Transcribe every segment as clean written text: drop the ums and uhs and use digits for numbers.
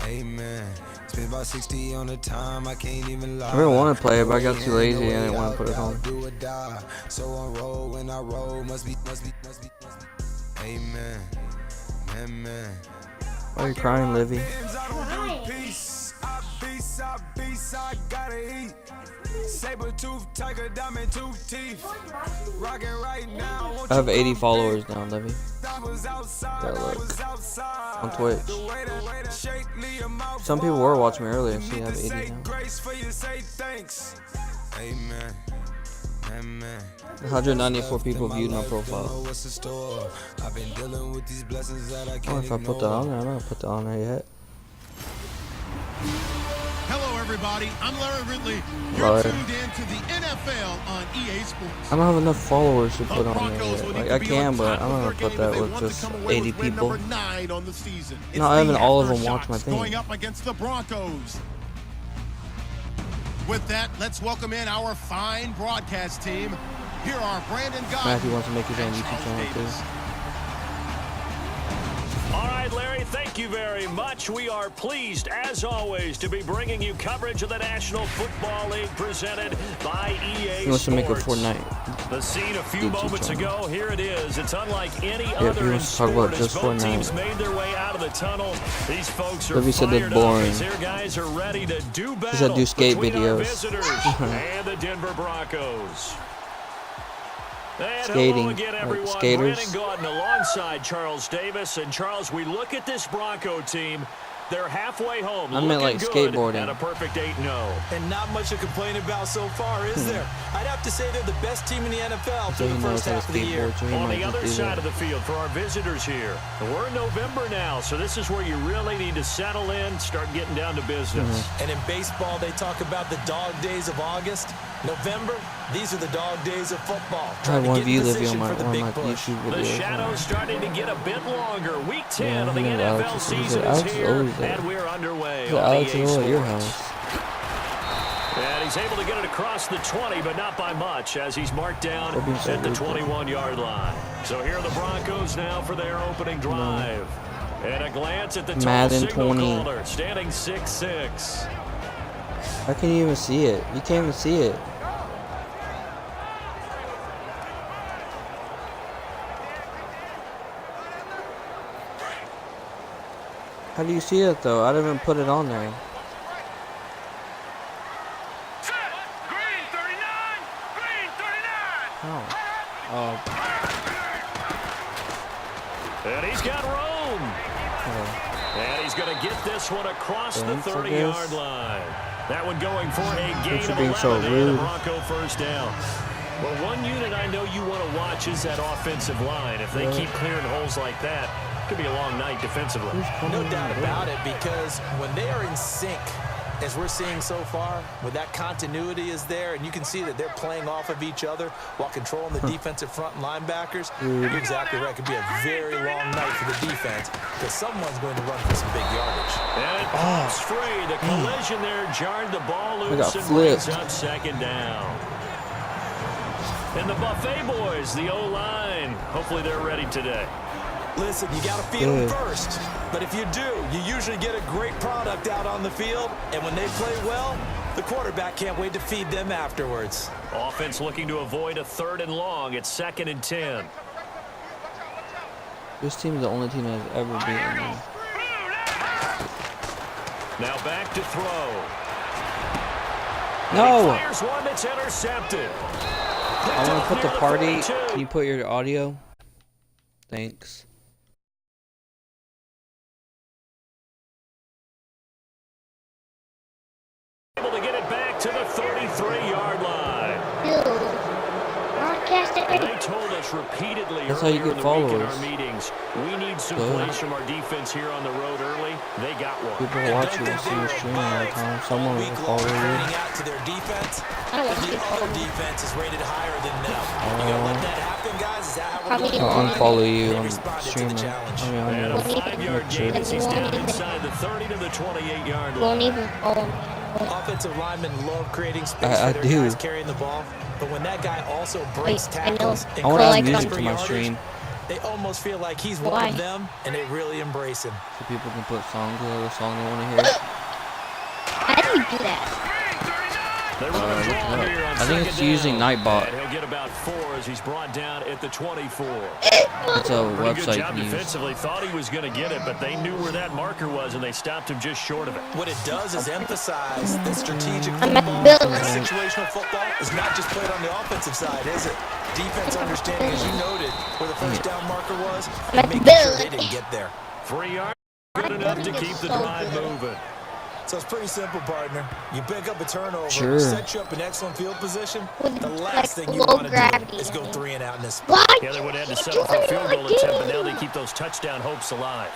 Amen. Spent about 60 on the time, I can't even lie. I really want to play it, but I got too lazy and I didn't want to put it on. So on roll when I roll, must be. Amen. Amen. Why are you crying, Livy? I have 80 followers now, Livy. Yeah, look. On Twitch. Some people were watching me earlier, so you have 80 now. Amen. Amen. 194 people viewed my profile. Oh, if I put that on there, I'm not gonna put that on there yet. Hello, everybody. I'm Larry Ridley. You're tuned in to the NFL on EA Sports. I don't have enough followers to put on there yet. Like, I can, but I'm not gonna put that with just 80 people. Not even all of them watch my thing. Going up against the Broncos. With that, let's welcome in our fine broadcast team. Here are Brandon Godden. Matthew wants to make his own YouTube channel too. All right, Larry, thank you very much. We are pleased, as always, to be bringing you coverage of the National Football League presented by EA He wants to make a Sports. Fortnite. The scene a few moments ago, here it is. It's unlike any He other in wants to talk about sport. just As both Fortnite. teams made their way out of the tunnel, these folks are Livy said fired that's up boring. as their guys are ready to do battle He said do skate between our videos. visitors and the Denver Broncos. And Skating, hello again, like everyone. skaters. Brandon Godden alongside Charles Davis. And Charles, we look at this Bronco team. They're halfway home. I meant like good skateboarding. at a perfect 8-0. And not much to complain about so far, is there? I'd have to say they're the best team in the NFL So through he the knows first how to half of the year. skateboard, so he On might the other just do side that. of the field for our visitors here. We're in November now, so this is where you really need to settle in, start getting down to business. And in baseball, they talk about the dog days of August. November, these are the dog days of football. I Trying had to one get view in Livy position on my for the one big of my push. YouTube The videos. shadow's starting to get a bit longer. Week 10 Yeah, of the he knows NFL Alex is- season Alex is is here, always there. and we're underway Yeah, on Alex EA is at your Sports. house. And he's able to get it across the 20, but not by much, as he's marked down That'd be so at the good. 21-yard line. So here are the Broncos now for their opening drive. And a glance at the total Madden signal 20. caller, standing 6'6". How can you even see it? You can't even see it. How do you see it though? I didn't even put it on there. Oh. Oh. And he's got Rome. Oh. And he's going to get this one across the Thanks, I 30-yard guess. line. That one going for a gain Thanks for of being 11 so and a rude. Bronco first down. Well, one unit I know you want to watch is that offensive line. If they keep clearing holes like that, it could be a long night defensively. No doubt about it, because when they are in sync, as we're seeing so far, when that continuity is there, and you can see that they're playing off of each other while controlling the defensive front and linebackers, you're exactly right. It could be a very long night for the defense, because someone's going to run for some big yardage. And it pops free. The collision there jarred the ball got loose and brings flipped. up second down. And the Buffet boys, the O-line, hopefully they're ready today. Listen, you got to feed them first. But if you do, you usually get a great product out on the field. And when they play well, the quarterback can't wait to feed them afterwards. Offense looking to avoid a 3rd and long. It's 2nd and 10. This team is the only team that has ever beaten me. Now back to throw. No! He fires one that's intercepted. I want to put the party. Can you put your audio? Thanks. Able to get it back to the 33-yard line. They told us repeatedly That's how you earlier get in the week in our followers. meetings, we need some Good. plays from our defense here on the road early. They got one. People watch you and see your stream all the time. Someone will follow you. Pointing out to their defense, and the other defense is rated higher than them. You gonna let that happen, guys? Is that how we're going? I'll unfollow you They on responded to the streaming. challenge. I mean, And a on 5-yard gain as he's down inside the 30 to the 28-yard line. Won't even follow me. Offensive linemen love creating space I for their do. guys carrying the ball, but when that guy also breaks I know. tackles I and want to add like music for to my yardage, stream. They almost feel like he's one of them, and they really embrace him. So people can put songs, whatever song they want to hear. How do you do that? I think it's using Nightbot. He'll get about 4 as he's brought down at the 24. It's a Pretty good website job you use. defensively. Thought he was going to get it, but they knew where that marker was, and they stopped him just short of it. What it does is emphasize that strategic I'm at football, the building. situational football, is not just played on the offensive side, is it? Defense understanding, as you noted, where the first down marker was, I'm at and the making sure they building. didn't get there. 3 yards, good enough to keep the drive moving. So it's pretty simple, partner. You pick up a turnover, Sure. set you up in excellent field position. The last Like thing you low want to gravity. do is go 3 and out in this spot. Why? Yeah, they would have had to can't settle do for a what field I goal attempt, but now do? they keep those touchdown hopes alive.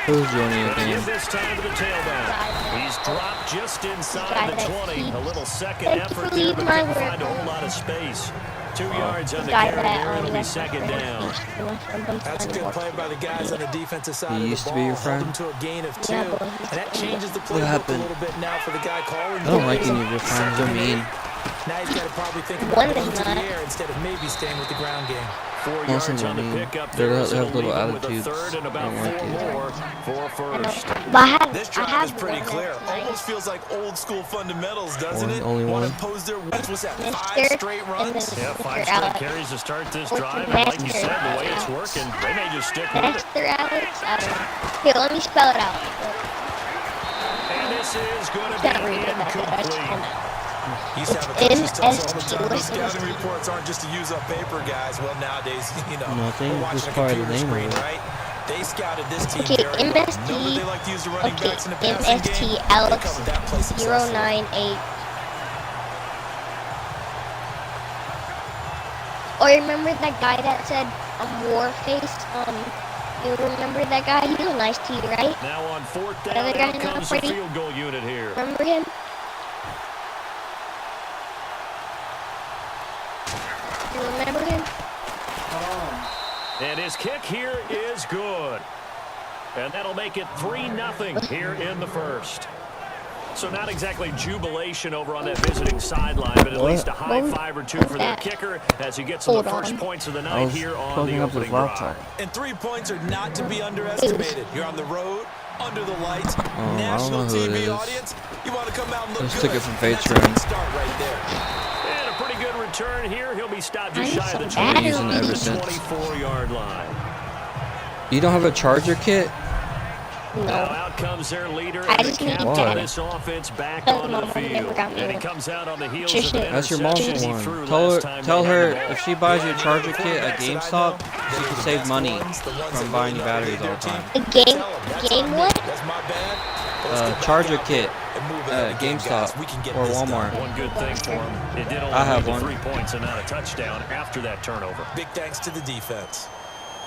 Who's joining the Give game? this time to the tailback. He's dropped just inside the 20. A little second Thank you effort for there, leading but my couldn't find a work. whole lot of space. 2 yards on the Guy carry that there, and it'll be left second my down. friend. That's a good play by the guys on the defensive side He of the used to ball. be your Hold friend? them to a gain of 2. Yeah, but And that changes the What playbook a happened? little bit now for the guy calling. I don't the like plays. any of your friends. They're mean. Now he's got to probably think about One going is to the not. air instead of maybe staying with the ground game. 4 Most yards of on them the are mean. pickup They there. have So little leave him with a attitudes. third and I about don't like 4 it. more for first. But I have, This I drive have is pretty one clear. that's nice. Almost feels like old school fundamentals, doesn't it? Only Want one? to impose their wins. What's that? 5 Mr. straight and runs? then Yeah, 5 Mr. straight Alex. carries to start this What's drive, the and like you master? said, the way it's working, they may just stick with it. Master Alex? I don't know. Here, let me spell it out. And this is going to Can't be read it. I just incomplete. don't know. Used to have a coaches tell us all the MST. time, these Listen, scouting reports aren't just to use up paper, guys. Well, nowadays, you know, No, I think we're it's watching just a part of the computer name of screen, it. right? They scouted this team Okay, very well. MST. Know that they like to use the running Okay, backs in the passing MST game. Alex They covered that play successfully. 098. Or remember that guy that said Warface? You remember that guy? He was nice to you, right? Now on 4th The down, other guy out in comes the the field goal unit here. Remember him? You remember him? And his kick here is good. And that'll make it 3-0 here in the first. So not exactly jubilation over on that visiting sideline, but at What? least a high What? 5 or 2 for their that? kicker as he gets to the Hold first on. points of the I night was here on the plugging up opening his laptop. drive. And 3 points are not to be underestimated. You're on the road, under the lights, I don't national know who it TV is. audience. You want to come out and look Just good. took it from And Fate's that's a room. good start right there. And a pretty good return here. He'll be stopped just I'm shy of the so bad at 20 using it ever the since. 24-yard line. You don't have a charger kit? Now No. out comes their leader I and the just need captain Why? of this offense back Because onto the my mom never field. got me And he one. comes out on the heels Just of an That's your mom's interception he one. threw Tell last time her they had the ball. if she buys you a Yeah, charger the kit at quarterbacks that I GameStop, know, she they're can the save best money ones, the ones from that buying you really know batteries their all the team. time. The game, Tell 'em, that's game on me. what? That's my bad. But let's get back Charger out there kit and move at ahead again, GameStop guys. We can get or this done. Walmart. One good thing for him, it did only I have lead to one. 3 points and not a touchdown after that turnover. Big thanks to the defense.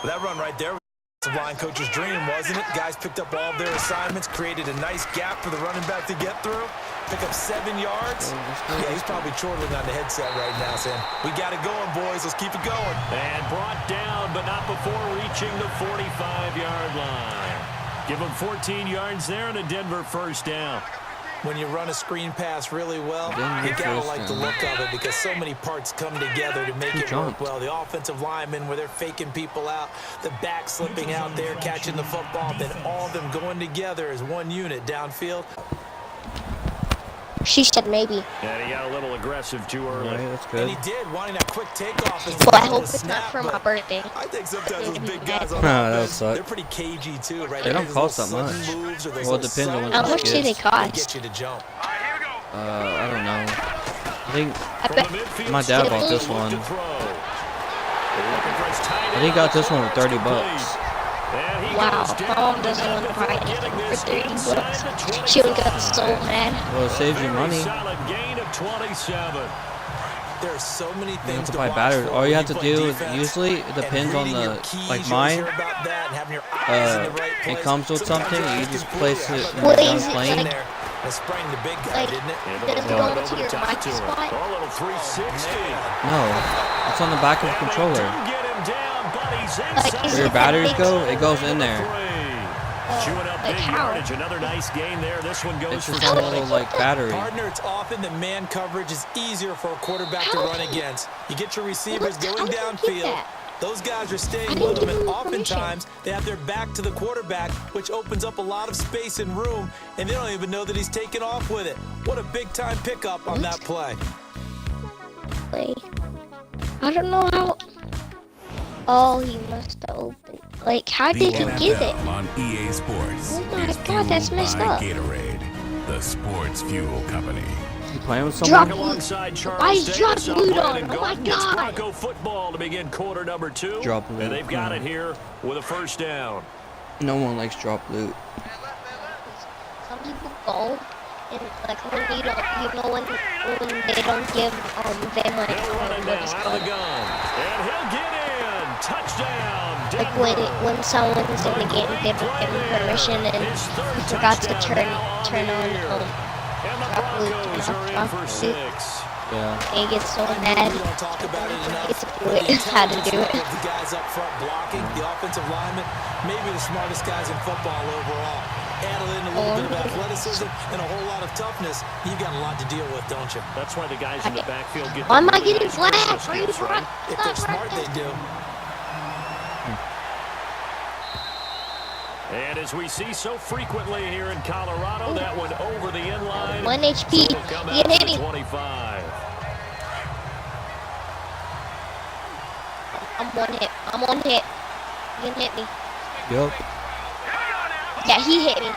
Well, that run right there was the line coach's dream, wasn't it? Guys picked up all of their assignments, created a nice gap for the running back to get through, pick up 7 yards. Yeah, he's probably chortling on the headset right now, saying, we got it going, boys. Let's keep it going. And brought down, but not before reaching the 45-yard line. Give him 14 yards there and a Denver first down. When you run a screen pass really well, Denver you gotta first like the down. look of it because so many parts come together to make Who it work jumped? well. The offensive linemen, where they're faking people out, the back slipping out there, catching the football, then all of them going together as one unit downfield. She said maybe. And he got a little aggressive too early. Alright, that's And good. he did, wanting that quick takeoff. As Well, I the hope ball it's not snapped, for my but birthday. I think sometimes those big guys on That would offense, suck. they're pretty cagey too, right? They don't Those cost little that sudden much. moves or those Well, it little depends on sudden what How much do they moves, cost? get you to jump. I don't know. I think I From bet. the midfield, my dad Steele bought this looked to one. throw. Looking for his tight I think he got this one for end. 30 bucks. And he Wow, goes down my mom doesn't now want to before buy getting anything for this 30 inside bucks. the She would get 25. so mad. Well, it saves you Very money. solid gain of 27. There are so many You things have to to buy watch batteries. for All when you have to play do is defense. usually it And depends on reading your the keys, like you mine. hear about that and having your eyes in the right It place. comes with Sometimes something. you're You just asking place for it how when about you're What done is it, playing. like- there? That sprang the big guy, Like, didn't it? Yeah, does it they'll go throw it into over your the top mic to him. spot? Oh, a little 360. No, it's on the back of the And they controller. do get him down, but he's Like, inside. is Where your it batteries fixed? go, it goes in there. Chewing up Like big how? yardage. Another nice gain there. This one goes It's for just a 20. little like battery. Partner, it's often that man coverage is easier for a quarterback to run against. You get your receivers How going did you get downfield. that? Those guys are staying I didn't with them, give and him permission. oftentimes they have their back to the quarterback, which opens up a lot of space and room, and they don't even know that he's taking off with it. What a big-time pickup on that play. I don't know how. Oh, he must have opened. Like, how did he get it? On EA Sports. Oh my is God, that's fueled messed by up. Gatorade, the sports fuel company. You playing with Drop someone? Alongside Charles Why is Davis, drop I'm loot Brandon on? Oh my Gaudin. It's God. Bronco football to begin quarter number 2. Drop loot. And they've got it here with a first down. No one likes drop loot. Some people go and like when you don't, when they don't give them like He'll run it what now is out of the called. gun. And he'll get in. Touchdown. Like Denver. when someone's in the game, they don't give them permission and His third he forgot to touchdown turn now on the year. And the drop loot, Broncos are in for 6. Yeah. He gets so mad. We don't talk about it enough. It's but the how to do intelligence it. of the guys up front blocking, the offensive linemen, maybe the smartest guys in football overall. Add in a little bit of athleticism and a whole lot of toughness. You've got a lot to deal with, don't you? That's why the guys in the backfield get Why the am I really getting nice flagged? Christmas Are you gifts, right? If they're smart, they do. And as we see so frequently here in Colorado, that one over the inline. 1 HP. So it'll come You out hit to the me. 25. I'm one hit. I'm one hit. You can hit me. Yup. Yeah, he hit me.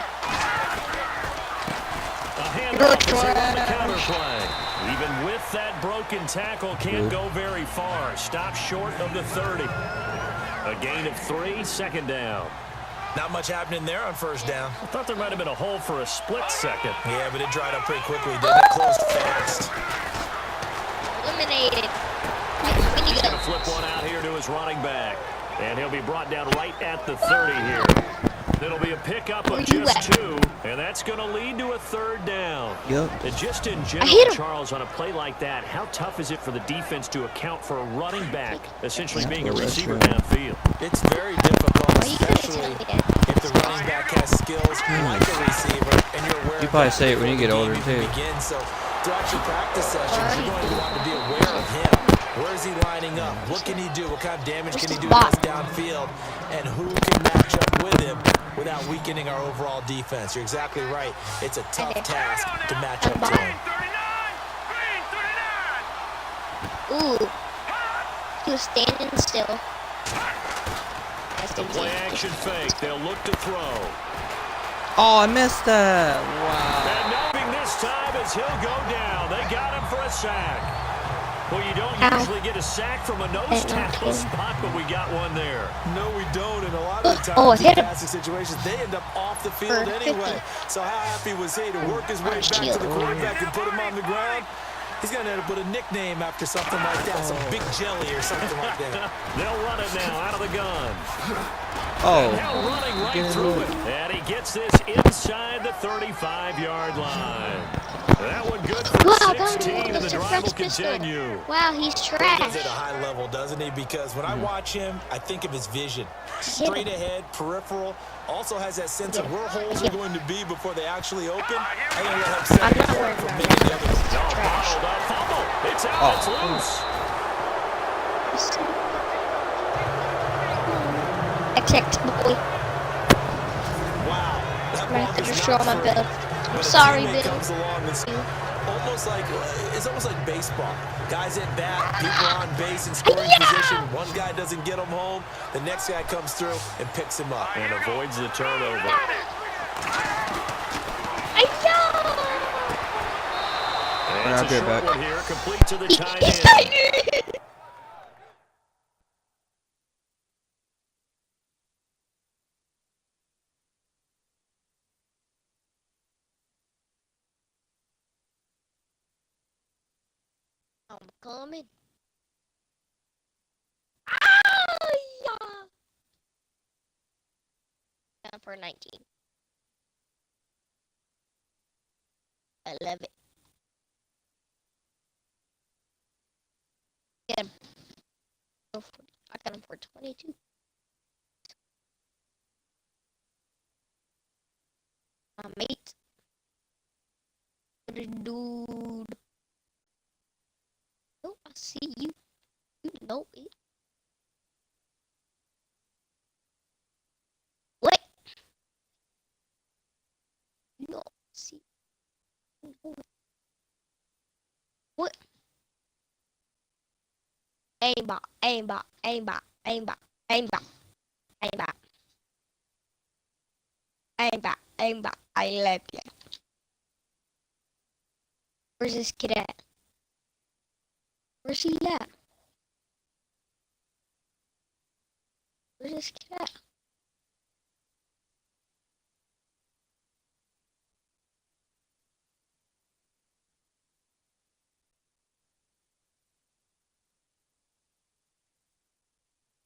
A handoff is here on the counter play. Even with that broken tackle, can't go very far. Stop short of the 30. A gain of 3, second down. Not much happening there on first down. I thought there might have been a hole for a split second. Yeah, but it dried up pretty quickly, didn't it? Closed fast. Eliminated. He's going to flip one out here to his running back. And he'll be brought down right at the 30 here. It'll be a pickup of just 2, and that's going to lead to a third down. Yup. And just in general, Charles, on a play like that, how tough is it for the defense to account for a running back essentially being a receiver downfield? It's very difficult, especially if the running back has skills like a receiver, and you're aware You of probably that say it when you before get the older, game too. even begins. So throughout your practice sessions, you're going to want to be aware of him. Where is he lining up? What can he do? What kind of damage can he do to us downfield? And who can match up with him without weakening our overall defense? You're exactly right. It's a tough task to match up to him. Ooh. He was standing still. The play action fake. They'll look to throw. Oh, I missed that. Wow. And knowing this time as he'll go down. They got him for a sack. Well, you don't usually get a sack from a nose tackle spot, but we got one there. No, we don't. And a lot of the times in passing situations, they end up off the field anyway. So how happy was he to work his way back to the quarterback and put him on the ground? He's going to end up with a nickname after something like that, some Big Jelly or something like that. They'll run it now out of the gun. Oh. Now running right through it. And he gets this inside the 35-yard line. That one good for 16, and the drive will continue. Wow, he's He trash. does it at a high level, doesn't he? Because when I watch him, I think of his vision. Straight ahead, peripheral. Also has that sense of where holes are going to be before they actually open. I'm going to let him set it apart from many of the others. Bottled up fumble. It's out. It's loose. Protect boy. Wow. That I'm gonna have ball to is destroy not my through. build. But I'm a sorry, teammate Bill. comes along and it's almost like baseball. Guys at bat, people are on base in scoring position. One guy doesn't get him home, the next guy comes through and picks him up. And avoids the turnover. And it's a short one here, complete to the tight end. I'm coming. Down for 19. I love it. Get him. I got him for 22. My mate. Dude. Oh, I see you. You know it. What? Aimbot, aimbot, aimbot, aimbot, aimbot, aimbot, aimbot, aimbot. I love you. Where's this kid at? Where's he at? Where's this kid at?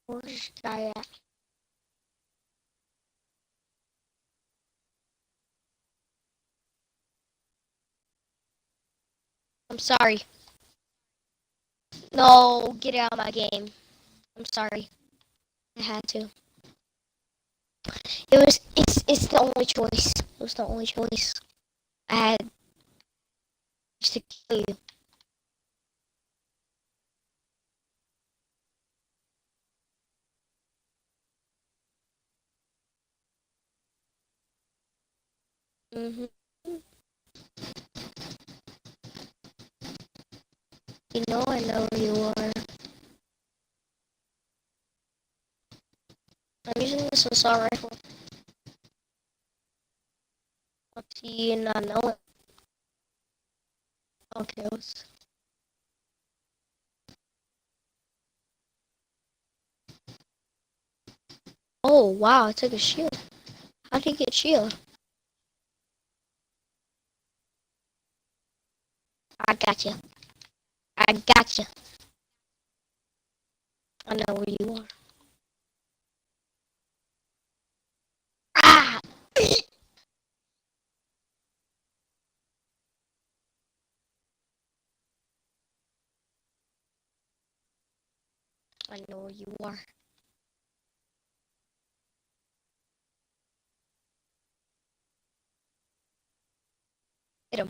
Where's this guy at? I'm sorry. No, get out of my game. I'm sorry. I had to. It's the only choice. It was the only choice. I had just to kill you. Mhm. You know I know who you are. I'm using this assault rifle. Let's see you not know it. Okay, let's... Oh wow, I took a shield. How'd he get shield? I got you. I got you. I know where you are. Ah! I know where you are. Hit him.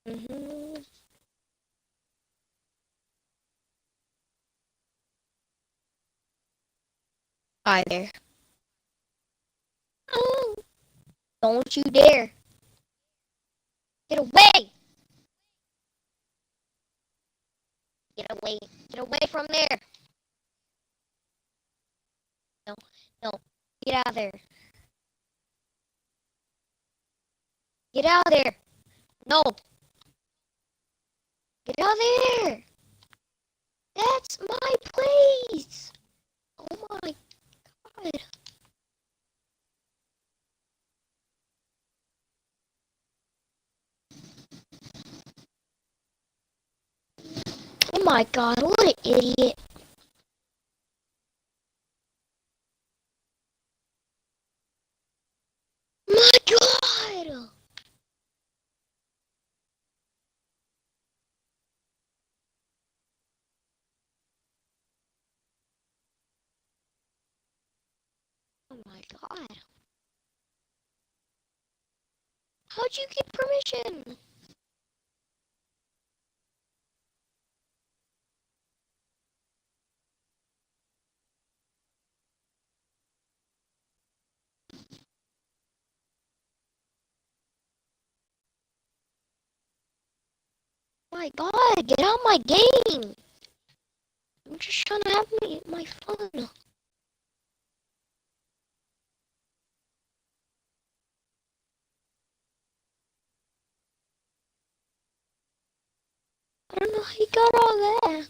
Mhm. Hi there. Oh, don't you dare. Get away. Get away. Get away from there. No, no. Get out of there. Get out of there. No. Get out of there. That's my place. Oh my god. Oh my god, what an idiot. My god. Oh my god. How'd you get permission? My god, get out of my game. I'm just trying to have my fun. I don't know how you got all that.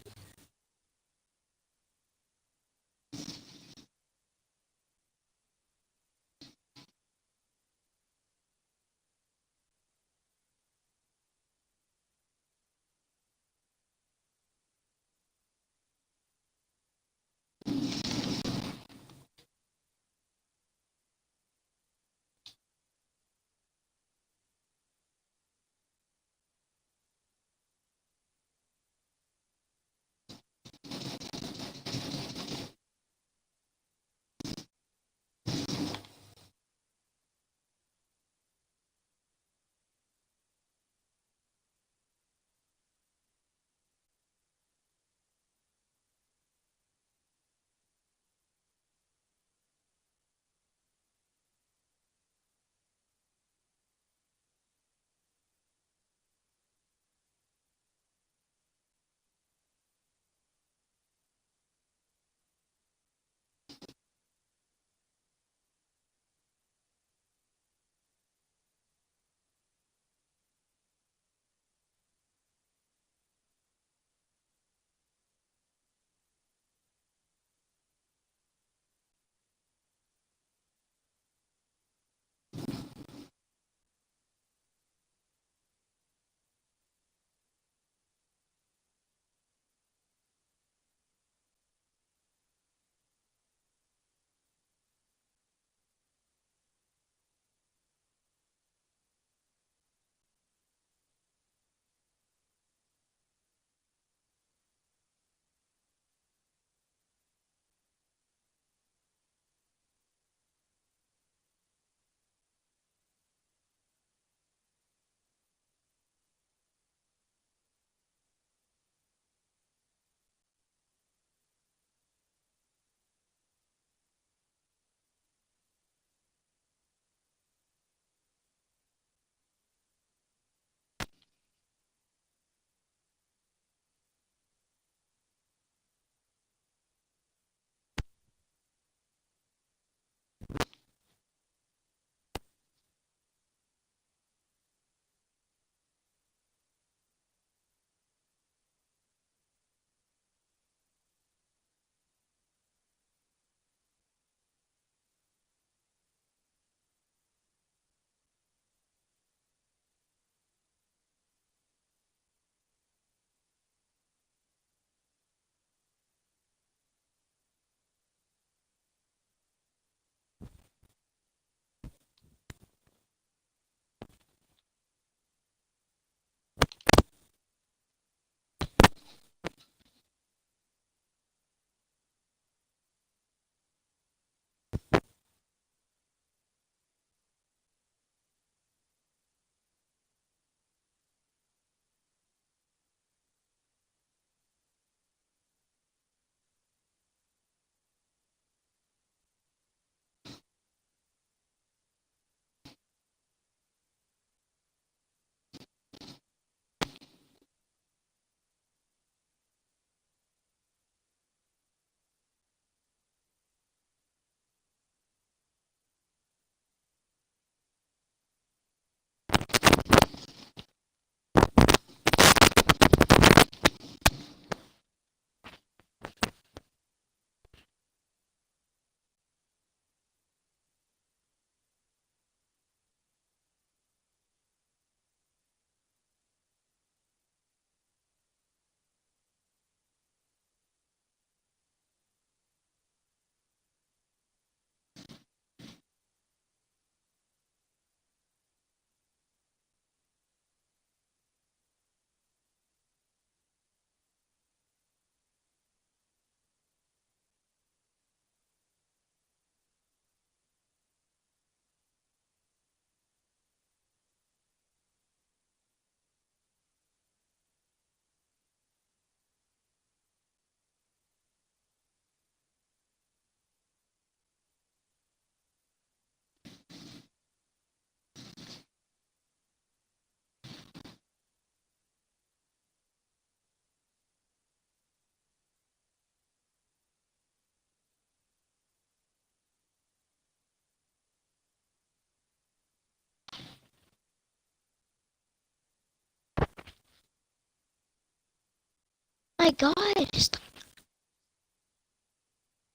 my god, stop.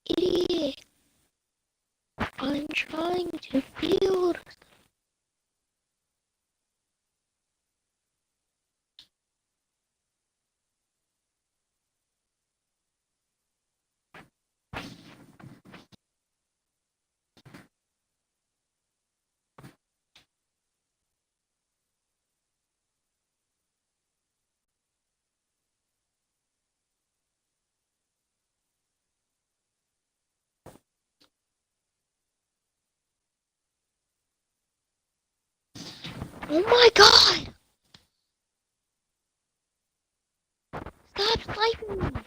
Idiot. I'm trying to build. Oh my god! Stop sniping me!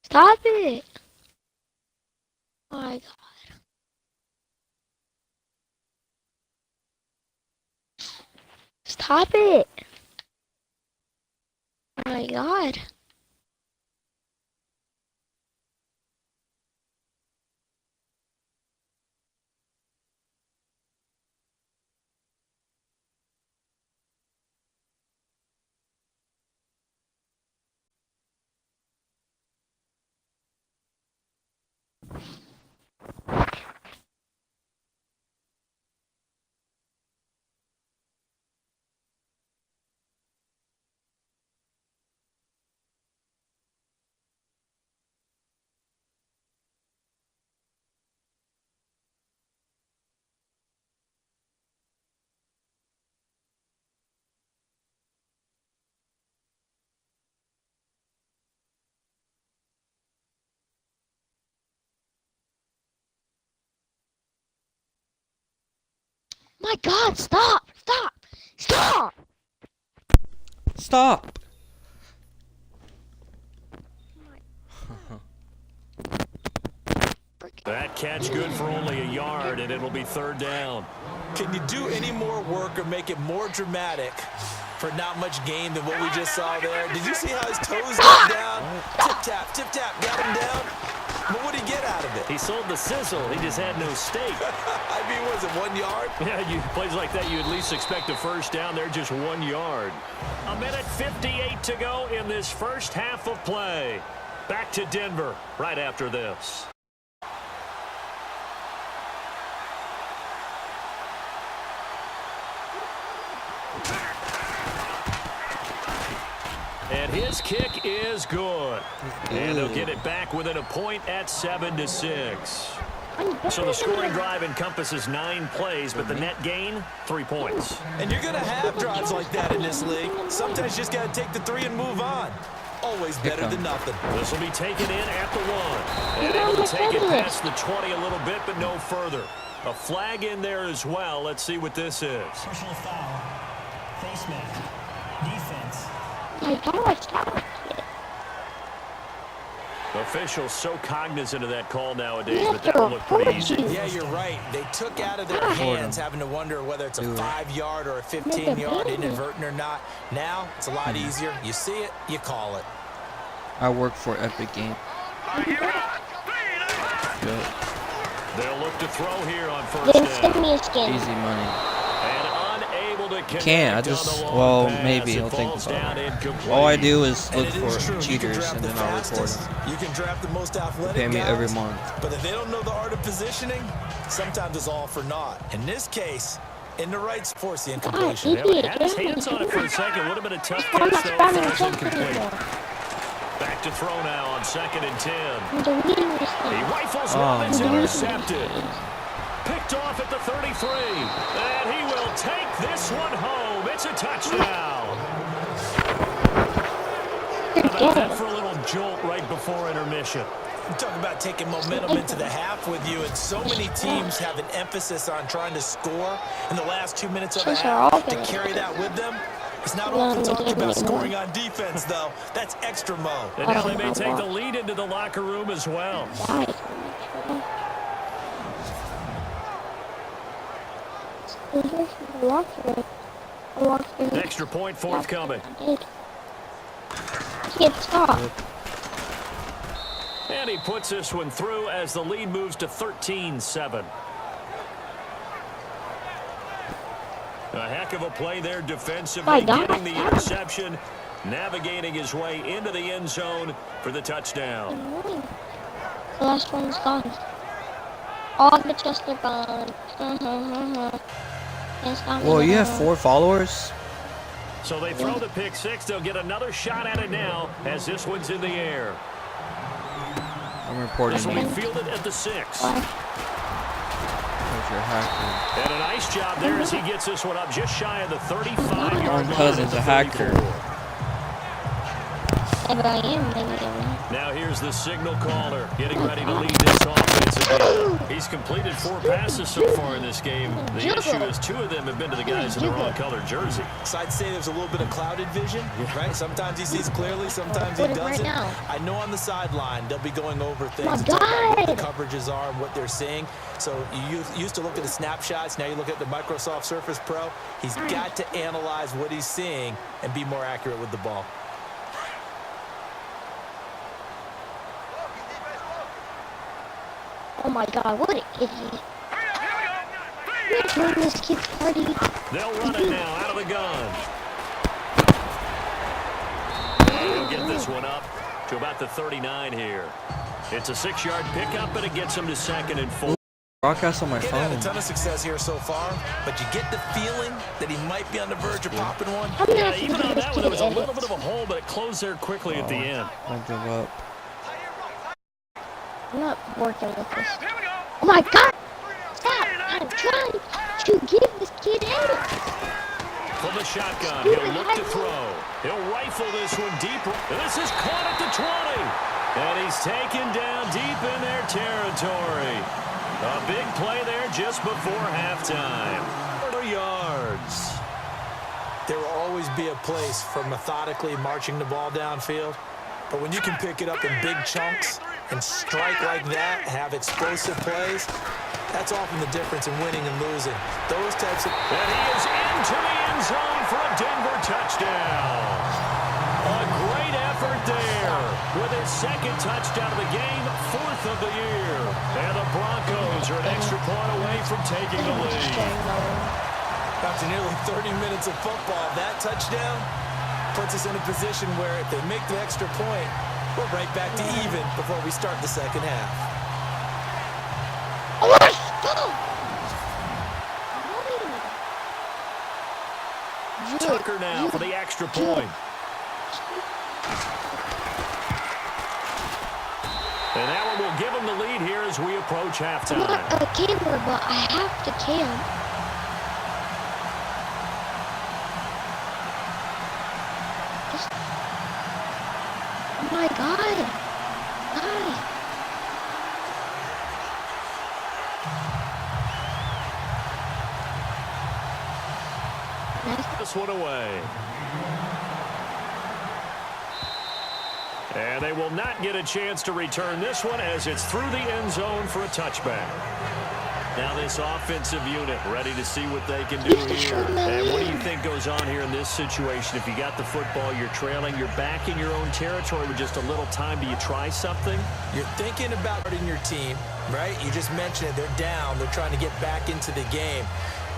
Stop it! Oh my god. Stop it! Oh my god. My god, stop! Stop! Stop! Stop! That catch good for only a yard, and it'll be third down. Can you do any more work or make it more dramatic for not much gain than what we just saw there? Did you see how his toes got down? Tip tap, got him down. But what did he get out of it? He sold the sizzle. He just had no steak. I mean, was it 1 yard? Yeah, plays like that, you at least expect a first down. They're just 1 yard. A minute 58 to go in this first half of play. Back to Denver right after this. And his kick is good. And they'll get it back within a point at 7-6. So the scoring drive encompasses 9 plays, but the net gain, 3 points. And you're going to have drives like that in this league. Sometimes you just got to take the 3 and move on. Always better than nothing. This will be taken in at the 1. And able to take it past the 20 a little bit, but no further. A flag in there as well. Let's see what this is. Personal foul. Face mask. Defense. My god, stop it. Officials so cognizant of that call nowadays, but that will look pretty easy. Yeah, you're right. They took out of their hands having to wonder whether it's a 5-yard or a 15-yard, inadvertent or not. Now, it's a lot easier. You see it, you call it. I work for Epic Game. Good. They'll look to throw here on first Then send down. me a skin. Easy money. And unable to connect Can't. I on just, the long well, pass. maybe It I'll think falls about down it. incomplete. All I do is And look it is for true. You can cheaters draft and the then I'll report fastest. them. You can draft the most athletic Pay me guys, every month. But if they don't know the art of positioning, sometimes it's all for naught. In this case, in the right force, the incompletion. Idiot. Had his hands on it for a second. Would have been a tough I'm catch, not though. spamming Falls something incomplete. anymore. Back to throw now on 2nd and 10. I'm deleting this He thing. rifles one. It's my God. intercepted. Picked off at the 33. And he will take this one home. It's a touchdown. How about that for a little jolt right before intermission? You talk about taking momentum into the half with you, and so many teams have an emphasis on trying to score in the last 2 minutes of a Those are all half to gonna carry that with them. It's not often talked about scoring on defense, though. That's extra mode. And now they may take the lead into the locker room as well. Extra point forthcoming. Can't stop. And he puts this one through as the lead moves to 13-7. A heck of a play there defensively, getting the interception, navigating his way into the end zone for the touchdown. The last one's gone. All the chests are gone. Whoa, you have 4 followers? So they throw the pick six. They'll get another shot at it now as this one's in the air. I'm reporting this will you. be fielded at the 6. You're hacker. And a nice job there as he gets this one up just shy of the 35-yard line. My cousin's a hacker. Now here's the signal caller getting ready to lead this offense again. He's completed 4 passes so far in this game. The issue is 2 of them have been to the guys in the wrong colored jersey. So I'd say there's a little bit of clouded vision, right? Sometimes he sees clearly, sometimes he doesn't. I know on the sideline they'll be going over things and talking about what the coverages are and what they're seeing. So you used to look at the snapshots, now you look at the Microsoft Surface Pro. He's got to analyze what he's seeing and be more accurate with the ball. Oh my god, what an idiot. You're doing this kid's party. They'll run it now out of the gun. And he'll get this one up to about the 39 here. It's a 6-yard pickup, and it gets him to 2nd and 4. Broadcast on my He's phone. had a ton of success here so far, but you get the feeling that he might be on the verge of popping one. Yeah, even on that one, there was a little bit of a hole, but it closed there quickly at the end. I give up. I'm not working with this. Oh my god! Stop! I'm trying to give this kid in. From the shotgun, he'll look to throw. He'll rifle this one deep. This is caught at the 20. And he's taken down deep in their territory. A big play there just before halftime. 4 yards. There will always be a place for methodically marching the ball downfield. But when you can pick it up in big chunks and strike like that, have explosive plays, that's often the difference in winning and losing. Those types of... And he is into the end zone for a Denver touchdown. A great effort there with his 2nd touchdown of the game, 4th of the year. And the Broncos are an extra point away from taking the lead. After nearly 30 minutes of football, that touchdown puts us in a position where if they make the extra point, we're right back to even before we start the 2nd half. Tucker now for the extra point. And that one will give him the lead here as we approach halftime. I'm not a gamer, but I have to camp. Oh my god! Guys! This one away. And they will not get a chance to return this one as it's through the end zone for a touchback. Now this offensive unit ready to see what they can do here. And what do you think goes on here in this situation? If you got the football, you're trailing, you're back in your own territory with just a little time. Do you try something? You're thinking about hurting your team, right? You just mentioned it. They're down. They're trying to get back into the game.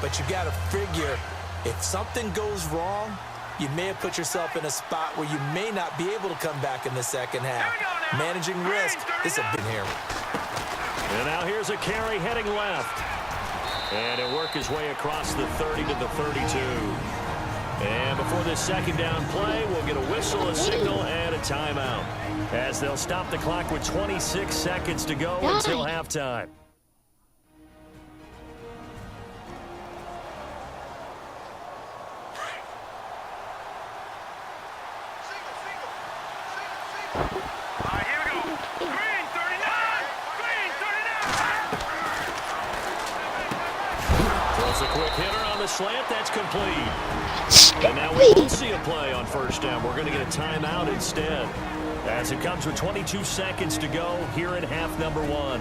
But you got to figure if something goes wrong, you may have put yourself in a spot where you may not be able to come back in the 2nd half. Managing risk, this has been here. And now here's a carry heading left. And he'll work his way across the 30 to the 32. And before this 2nd down play, we'll get a whistle, a signal, and a timeout. As they'll stop the clock with 26 seconds to go until halftime. There's a quick hitter on the slant. That's complete. And now we won't see a play on first down. We're going to get a timeout instead, as it comes with 22 seconds to go here in half number 1.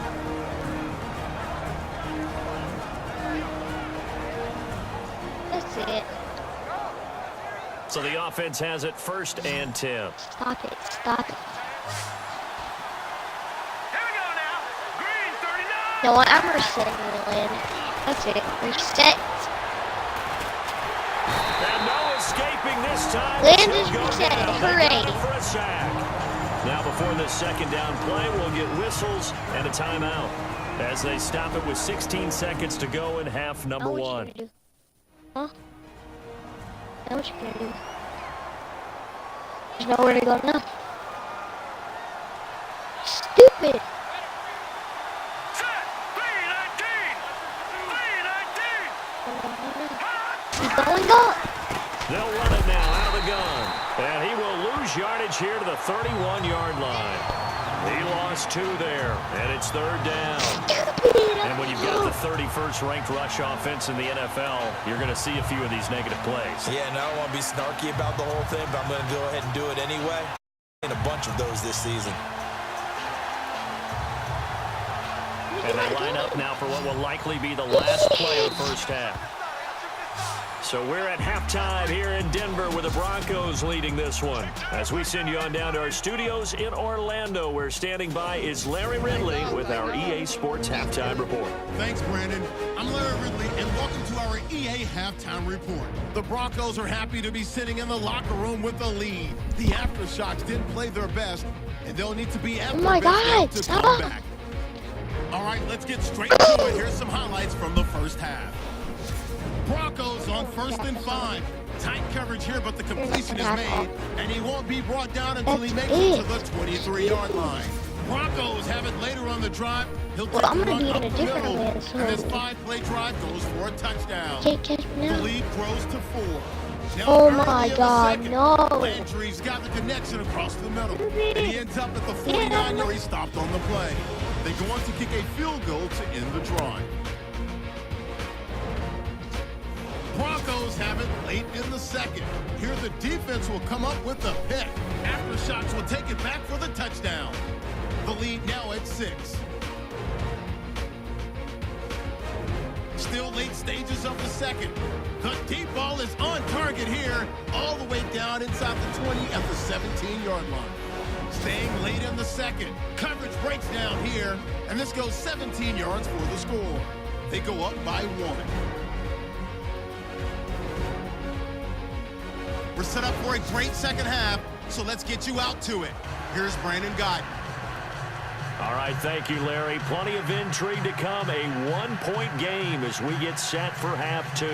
That's it. So the offense has it 1st and 10. Stop it. Stop it. No, I'm resetting the land. That's it. Reset. And no escaping this time. Land is reset. Hooray. For a sack. Now before this 2nd down play, we'll get whistles and a timeout as they stop it with 16 seconds to go in half number 1. Huh? Now what you gonna do? There's nowhere to go now. Stupid. He's going up. They'll run it now out of the gun. And he will lose yardage here to the 31-yard line. He lost 2 there, and it's 3rd down. And when you've got the 31st ranked rush offense in the NFL, you're going to see a few of these negative plays. Yeah, and I don't want to be snarky about the whole thing, but I'm going to go ahead and do it anyway. And a bunch of those this season. And they line up now for what will likely be the last play of the first half. So we're at halftime here in Denver with the Broncos leading this one. As we send you on down to our studios in Orlando, where standing by is Larry Ridley with our EA Sports Halftime Report. Thanks, Brandon. I'm Larry Ridley, and welcome to our EA Halftime Report. The Broncos are happy to be sitting in the locker room with the lead. The Aftershocks didn't play their best, and they'll need to be at their best to come back. All right, let's get straight to it. Here's some highlights from the first half. Broncos on 1st and 5. Tight coverage here, but the completion is made, and he won't be brought down until he makes it to the 23-yard line. Broncos have it later on the drive. He'll take the run up the middle, and this 5-play drive goes for a touchdown. The lead grows to 4. Now, oh my God, no. Landry's got the connection across the middle, and he ends up at the 49-yard. He stopped on the play. They go on to kick a field goal to end the drive. Broncos have it late in the 2nd. Here the defense will come up with the pick. Aftershocks will take it back for the touchdown. The lead now at 6. Still late stages of the 2nd. The deep ball is on target here, all the way down inside the 20 at the 17-yard line. Staying late in the 2nd. Coverage breaks down here, and this goes 17 yards for the score. They go up by 1. We're set up for a great 2nd half, so let's get you out to it. Here's Brandon Guyton. All right, thank you, Larry. Plenty of intrigue to come. A 1-point game as we get set for half 2.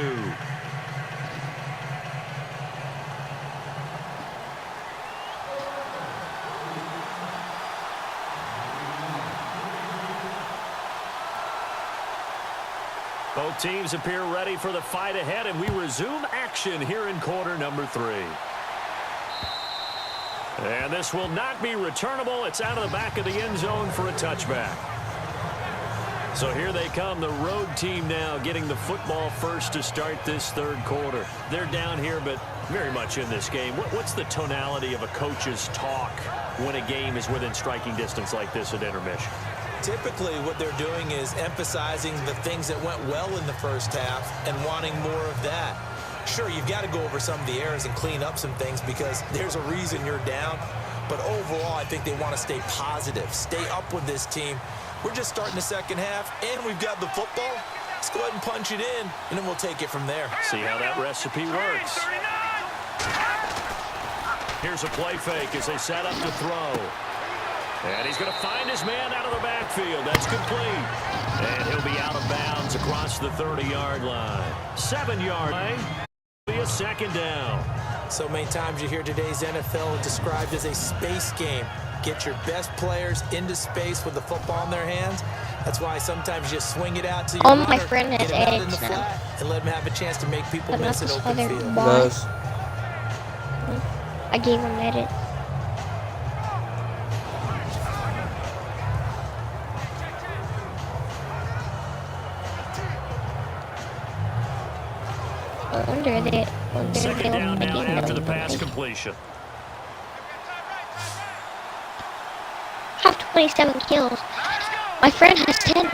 Both teams appear ready for the fight ahead, and we resume action here in quarter number 3. And this will not be returnable. It's out of the back of the end zone for a touchback. So here they come, the road team now getting the football first to start this 3rd quarter. They're down here, but very much in this game. What's the tonality of a coach's talk when a game is within striking distance like this at intermission? Typically, what they're doing is emphasizing the things that went well in the first half and wanting more of that. Sure, you've got to go over some of the errors and clean up some things because there's a reason you're down. But overall, I think they want to stay positive, stay up with this team. We're just starting the 2nd half, and we've got the football. Let's go ahead and punch it in, and then we'll take it from there. See how that recipe works. Here's a play fake as they set up to throw. And he's going to find his man out of the backfield. That's complete. And he'll be out of bounds across the 30-yard line. 7-yard line. Be a 2nd down. So many times you hear today's NFL described as a space game. Get your best players into space with the football in their hands. That's why sometimes you swing it out to your runner, my friend has get it out in the eggs now. flat, and let them have a chance to make people But miss not an this open other field. boy. I gave him edit. wonder they Second down now making after the them. pass completion. I have 27 kills. My friend has 10.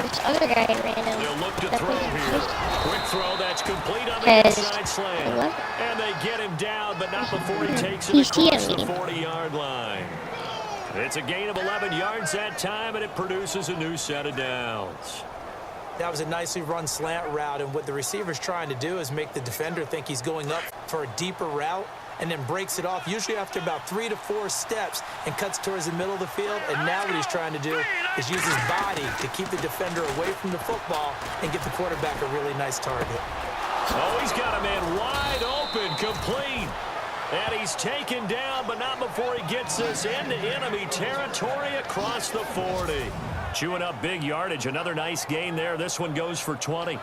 This other guy random. They'll look to throw here. Quick throw that's complete on the Has inside slant. 11. And they get him down, but not before he takes it He's across the seeing me. 40-yard line. It's a gain of 11 yards that time, and it produces a new set of downs. That was a nicely run slant route, and what the receiver's trying to do is make the defender think he's going up for a deeper route and then breaks it off, usually after about 3 to 4 steps, and cuts towards the middle of the field. And now what he's trying to do is use his body to keep the defender away from the football and get the quarterback a really nice target. Oh, he's got a man wide open, complete. And he's taken down, but not before he gets this into enemy territory across the 40. Chewing up big yardage. Another nice gain there. This one goes for 20.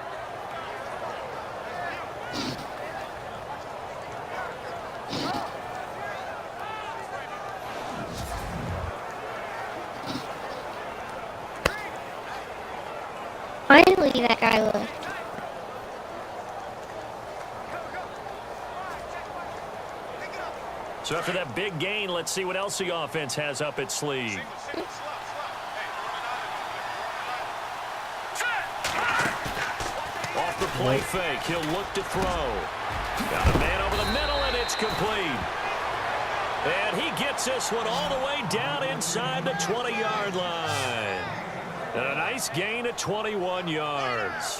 Finally, that guy left. So after that big gain, let's see what else the offense has up its sleeve. Off the play fake, he'll look to throw. Got a man over the middle, and it's complete. And he gets this one all the way down inside the 20-yard line. And a nice gain of 21 yards.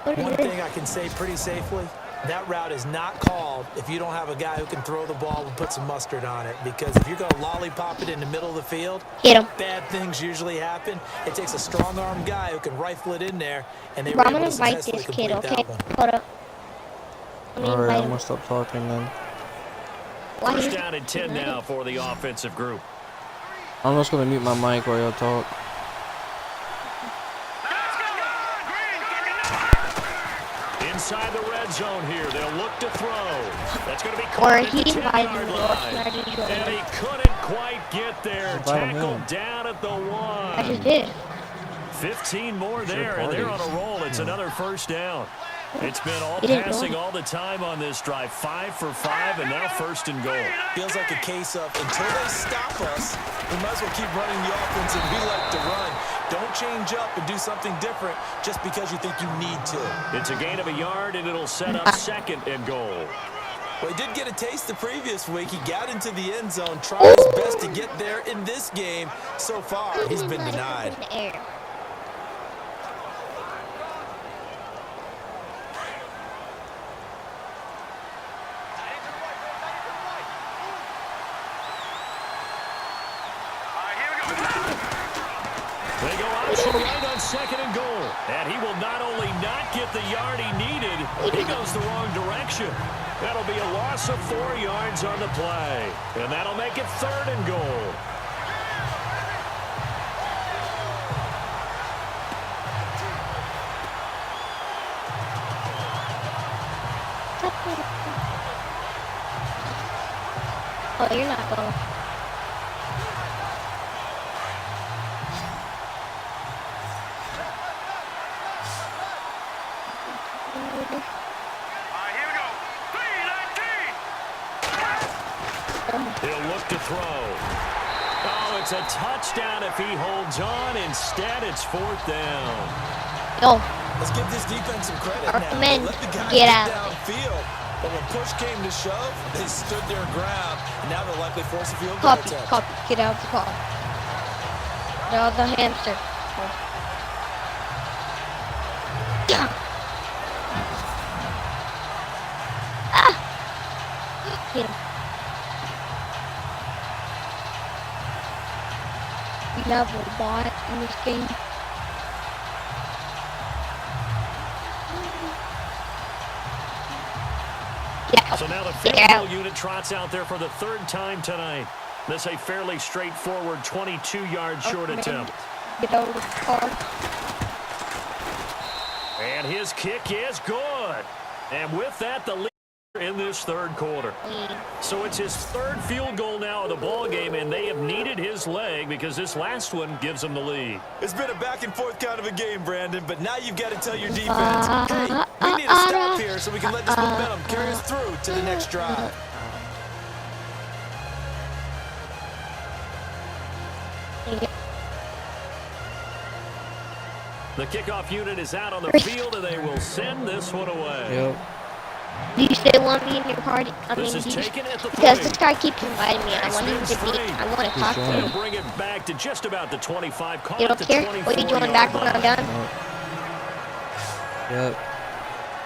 One thing I can say pretty safely, that route is not called if you don't have a guy who can throw the ball and put some mustard on it. Because if you're going to lollipop it in the middle of the field, Hit him. bad things usually happen. It takes a strong-armed guy who can rifle it in there, and they Bro, were I'm able gonna to invite successfully this kid, complete okay? that one. Hold up. Let me Alright, invite I'm him. gonna stop talking then. Why First is- down and 10 now for the offensive group. I'm just gonna mute my mic while y'all talk. Inside the red zone here, they'll look to throw. That's going to be Or caught at he the invited 10-yard me, or line. should I just join And him? he couldn't quite get there. Invite him Tackled in. down at the I just 1. did. 15 more It's your there, and they're on party. a roll. It's another first down. It's been all He didn't passing go. all the time on this drive. 5 for 5, and now first and goal. Feels like a case of, until they stop us, we might as well keep running the offense and we like to run. Don't change up and do something different just because you think you need to. It's a gain of a yard, and it'll set up second and goal. Well, he did get a taste the previous week. He got into the end zone, tried his best to get there in this game. So far, he's been denied. In the air. They go option right on second and goal. And he will not only not get the yard he needed, he goes the wrong direction. That'll be a loss of 4 yards on the play. And that'll make it third and goal. Oh, you're not going. He'll look to throw. Oh, it's a touchdown if he holds on. Instead, it's fourth down. No. Let's give this defense some credit Our now. men They let the guys get get out. downfield. But when push came to shove, they stood their ground. And now they'll likely force a field goal Copy, attempt. copy. Get out of the car. No, the hamster. Yeah. Ah! Hit him. We have a bot in this game. Yeah. So now the field Yeah. goal unit trots out there for the third time tonight. This a fairly straightforward 22-yard short man. attempt. Get out of the car. And his kick is good. And with that, the lead in this third quarter. So it's his third field goal now of the ball game, and they have needed his leg because this last one gives them the lead. It's been a back-and-forth kind of a game, Brandon, but now you've got to tell your defense, hey, we need to stop here so we can let this momentum carry us through to the next drive. The kickoff unit is out on the field, and they will send this one away. Yep. Do you still want me in your party? This is taken at the because 30. this guy keeps inviting me. I want him to be. I want to talk to They'll him. bring it back to just about the 25. Call You it don't the care? 24 Will you join back when I'm done? Yep.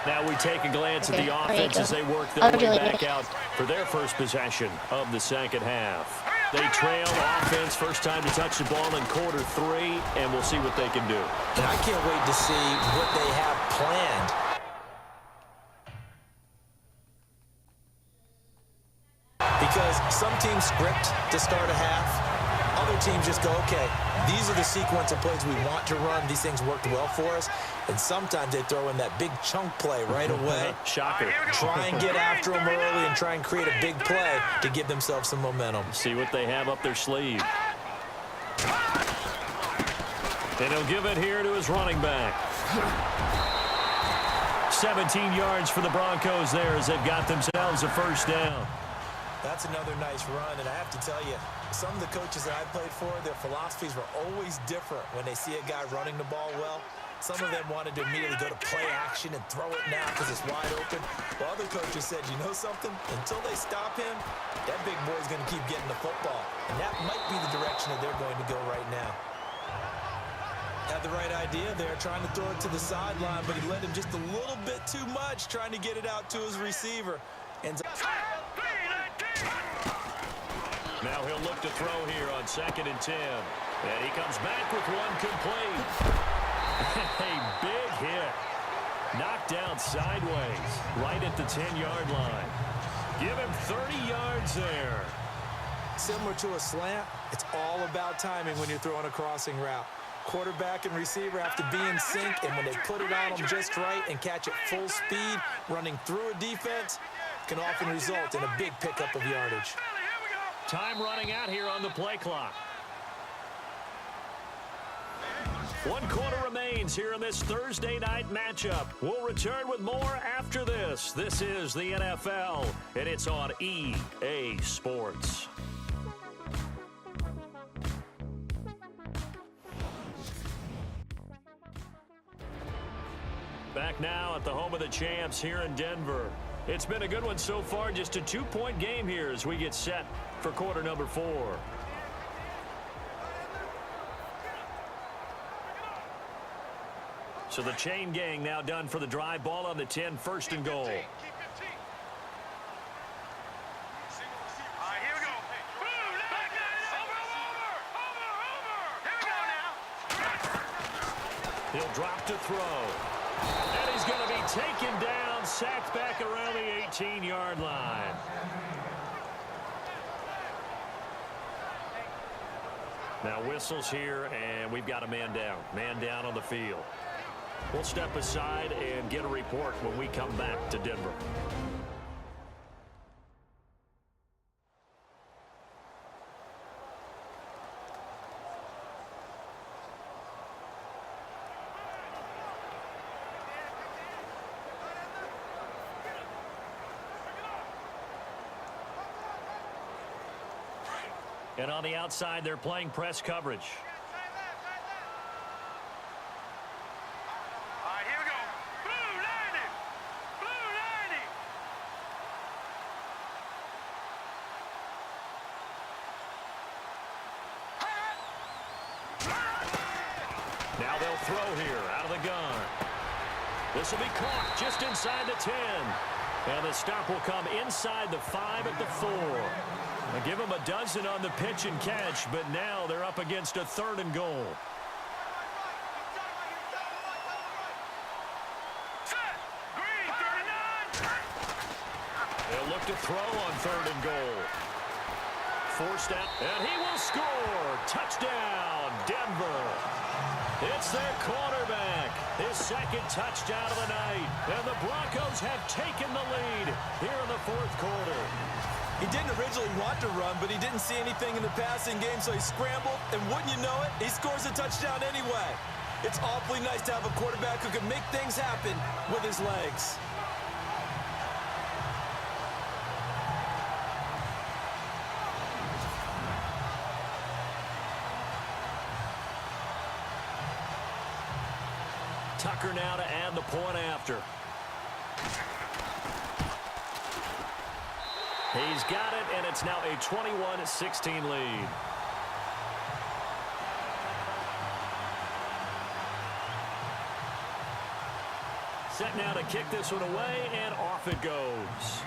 Now we take a glance at the Okay, there you offense go. as they work I'll their do way it back later. out for their first possession of the second half. They trail offense, first time to touch the ball in quarter 3, and we'll see what they can do. And I can't wait to see what they have planned. Because some teams script to start a half. Other teams just go, okay, these are the sequence of plays we want to run. These things worked well for us. And sometimes they throw in that big chunk play right away. Shocker. Try and get after them early and try and create a big play to give themselves some momentum. See what they have up their sleeve. And he'll give it here to his running back. 17 yards for the Broncos there as they've got themselves a first down. That's another nice run, and I have to tell you, some of the coaches that I played for, their philosophies were always different when they see a guy running the ball well. Some of them wanted to immediately go to play action and throw it now because it's wide open. While other coaches said, you know something? Until they stop him, that big boy's going to keep getting the football. And that might be the direction that they're going to go right now. Had the right idea there, trying to throw it to the sideline, but he let him just a little bit too much, trying to get it out to his receiver. Now he'll look to throw here on 2nd and 10. And he comes back with one complete. A big hit. Knocked down sideways, right at the 10-yard line. Give him 30 yards there. Similar to a slant, it's all about timing when you're throwing a crossing route. Quarterback and receiver have to be in sync, and when they put it on them just right and catch it full speed, running through a defense can often result in a big pickup of yardage. Time running out here on the play clock. 1 quarter remains here in this Thursday night matchup. We'll return with more after this. This is the NFL, and it's on EA Sports. Back now at the home of the champs here in Denver. It's been a good one so far, just a 2-point game here as we get set for quarter number 4. So the chain gang now done for the drive. Ball on the 10, 1st and goal. He'll drop to throw. And he's going to be taken down, sacked back around the 18-yard line. Now whistles here, and we've got a man down. Man down on the field. We'll step aside and get a report when we come back to Denver. And on the outside, they're playing press coverage. All right, here we go. Blue 90. Blue 90. Now they'll throw here out of the gun. This will be caught just inside the 10. And the stop will come inside the 5 at the 4. They give them a dozen on the pitch and catch, but now they're up against a 3rd and goal. Green 39. They'll look to throw on 3rd and goal. Forced out, and he will score. Touchdown, Denver. It's their quarterback. His second touchdown of the night. And the Broncos have taken the lead here in the fourth quarter. He didn't originally want to run, but he didn't see anything in the passing game, so he scrambled, and wouldn't you know it, he scores a touchdown anyway. It's awfully nice to have a quarterback who can make things happen with his legs. Tucker now to add the point after. He's got it, and it's now a 21-16 lead. Set now to kick this one away, and off it goes.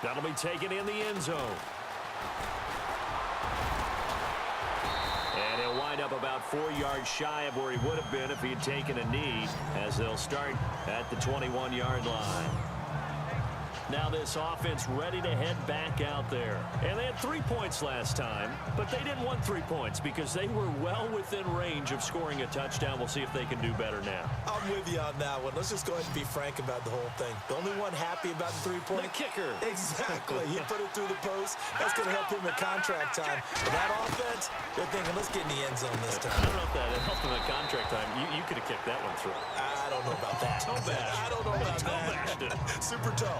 That'll be taken in the end zone. And he'll wind up about 4 yards shy of where he would have been if he had taken a knee, as they'll start at the 21-yard line. Now this offense ready to head back out there. And they had 3 points last time, but they didn't want 3 points because they were well within range of scoring a touchdown. We'll see if they can do better now. I'm with you on that one. Let's just go ahead and be frank about the whole thing. The only one happy about the 3-point? The kicker. Exactly. He put it through the post. That's going to help him at contract time. But that offense, they're thinking, let's get in the end zone this time. I don't know if that helped him at contract time. You could have kicked that one through. I don't know about that. Toe bash. I don't know about Toe that. bashed it. Super toe.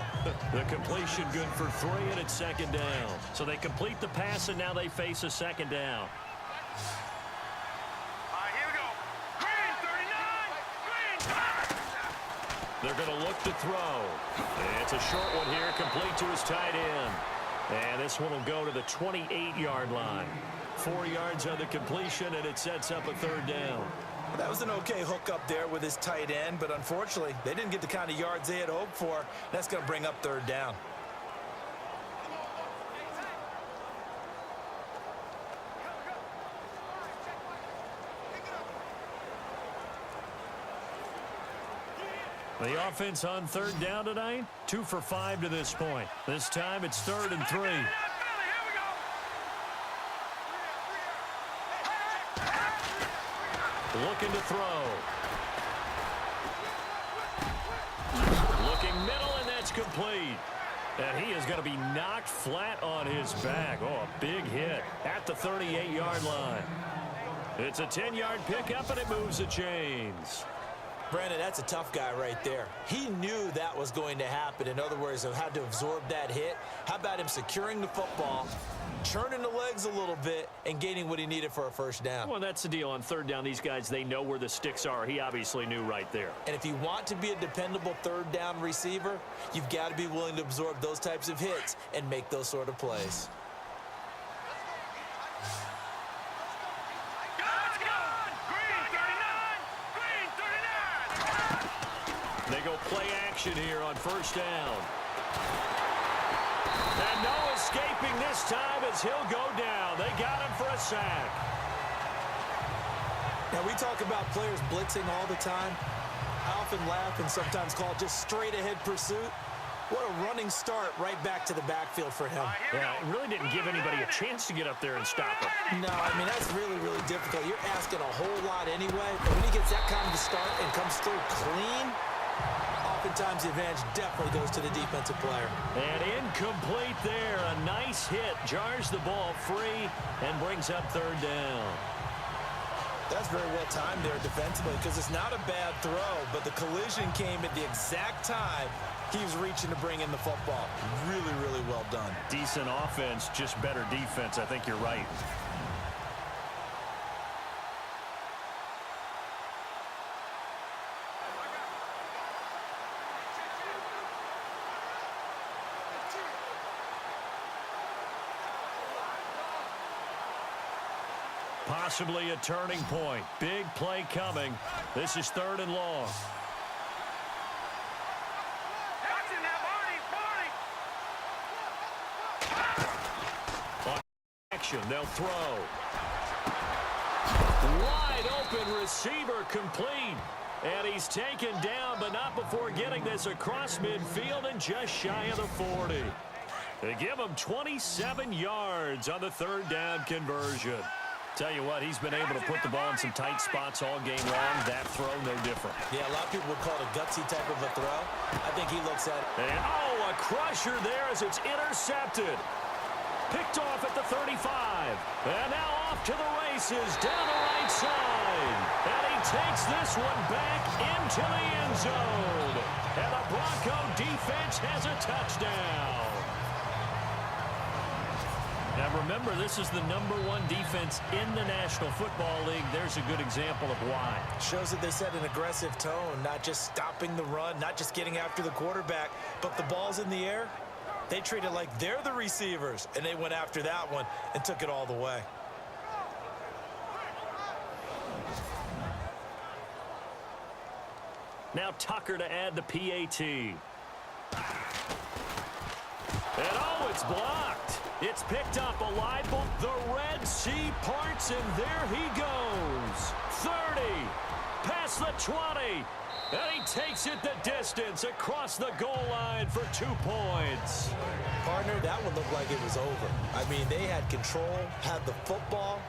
The completion good for 3, and it's second down. So they complete the pass, and now they face a second down. All right, here we go. Green, 39. Green. They're going to look to throw. It's a short one here, complete to his tight end. And this one will go to the 28-yard line. 4 yards on the completion, and it sets up a third down. That was an okay hook up there with his tight end, but unfortunately, they didn't get the kind of yards they had hoped for. That's going to bring up third down. The offense on third down tonight, 2 for 5 to this point. This time it's 3rd and 3. Looking to throw. Looking middle, and that's complete. And he is going to be knocked flat on his back. Oh, a big hit at the 38-yard line. It's a 10-yard pickup, and it moves the chains. Brandon, that's a tough guy right there. He knew that was going to happen. In other words, he had to absorb that hit. How about him securing the football, churning the legs a little bit, and gaining what he needed for a first down? Well, that's the deal. On third down, these guys, they know where the sticks are. He obviously knew right there. And if you want to be a dependable third down receiver, you've got to be willing to absorb those types of hits and make those sort of plays. They go play action here on first down. And no escaping this time as he'll go down. They got him for a sack. Now, we talk about players blitzing all the time. I often laugh and sometimes call it just straight-ahead pursuit. What a running start right back to the backfield for him. Yeah, it really didn't give anybody a chance to get up there and stop him. No, I mean, that's really, really difficult. You're asking a whole lot anyway. And when he gets that kind of a start and comes through clean, oftentimes the advantage definitely goes to the defensive player. And incomplete there. A nice hit. Jars the ball free and brings up third down. That's very well timed there defensively because it's not a bad throw, but the collision came at the exact time he was reaching to bring in the football. Really, really well done. Decent offense, just better defense. I think you're right. Possibly a turning point. Big play coming. This is 3rd and long. On action, they'll throw. Wide open receiver complete. And he's taken down, but not before getting this across midfield and just shy of the 40. They give him 27 yards on the third down conversion. Tell you what, he's been able to put the ball in some tight spots all game long. That throw, no different. Yeah, a lot of people would call it a gutsy type of a throw. I think he looks at it. And, a crusher there as it's intercepted. Picked off at the 35. And now off to the races down the right side. And he takes this one back into the end zone. And the Bronco defense has a touchdown. Now remember, this is the #1 defense in the National Football League. There's a good example of why. Shows that they set an aggressive tone, not just stopping the run, not just getting after the quarterback, but the ball's in the air. They treat it like they're the receivers, and they went after that one and took it all the way. Now Tucker to add the PAT. And it's blocked. It's picked up a live ball. The Red Sea parts, and there he goes. 30, past the 20. And he takes it the distance across the goal line for 2 points. Partner, that one looked like it was over. I mean, they had control, had the football,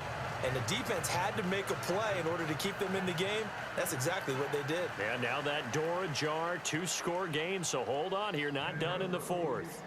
and the defense had to make a play in order to keep them in the game. That's exactly what they did. And now that door ajar, 2-score game, so hold on here, not done in the fourth.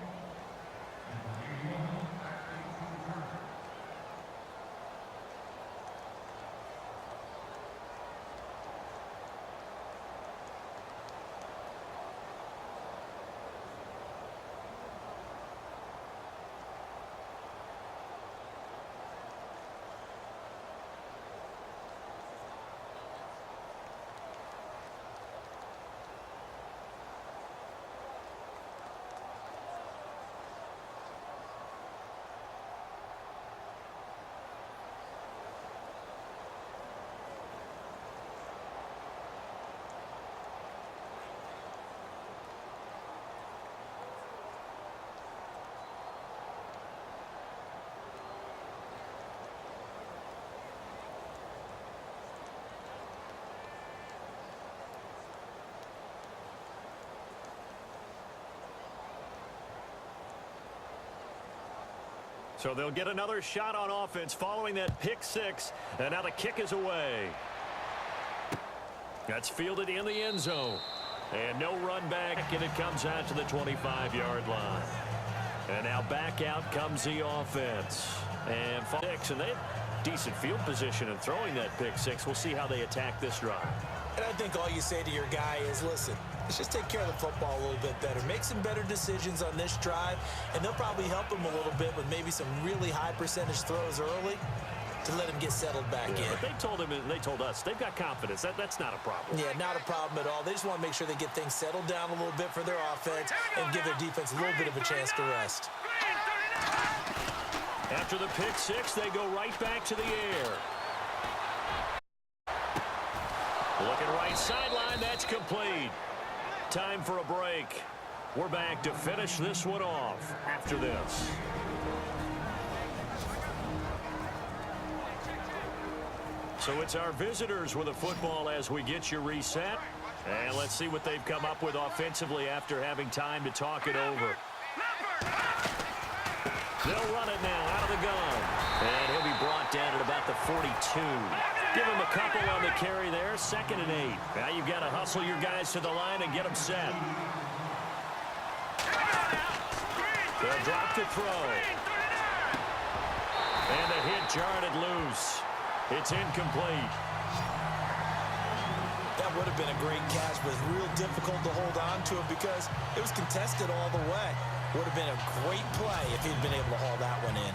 So they'll get another shot on offense following that pick six. And now the kick is away. That's fielded in the end zone. And no run back, and it comes out to the 25-yard line. And now back out comes the offense. And they have decent field position in throwing that pick six. We'll see how they attack this drive. And I think all you say to your guy is, listen, let's just take care of the football a little bit better. Make some better decisions on this drive, and they'll probably help him a little bit with maybe some really high percentage throws early to let him get settled back in. But they told him, and they told us, they've got confidence. That's not a problem. Yeah, not a problem at all. They just want to make sure they get things settled down a little bit for their offense and give their defense a little bit of a chance to rest. After the pick six, they go right back to the air. Looking right sideline, that's complete. Time for a break. We're back to finish this one off after this. So it's our visitors with the football as we get you reset. And let's see what they've come up with offensively after having time to talk it over. They'll run it now out of the gun. And he'll be brought down at about the 42. Give him a couple on the carry there. 2nd and 8. Now you've got to hustle your guys to the line and get them set. They'll drop to throw. And the hit jarred it loose. It's incomplete. That would have been a great catch, but it's real difficult to hold on to it because it was contested all the way. Would have been a great play if he'd been able to haul that one in.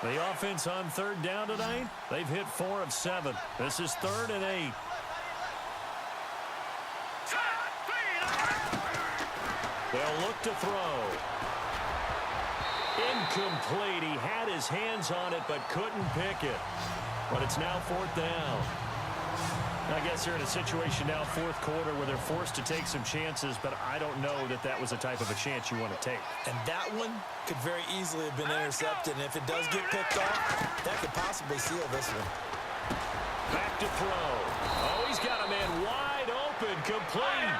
The offense on 3rd down tonight, they've hit 4 of 7. This is 3rd and 8. They'll look to throw. Incomplete. He had his hands on it but couldn't pick it. But it's now 4th down. I guess they're in a situation now, fourth quarter, where they're forced to take some chances, but I don't know that that was the type of a chance you want to take. And that one could very easily have been intercepted, and if it does get picked off, that could possibly seal this one. Back to throw. Oh, he's got a man wide open, complete.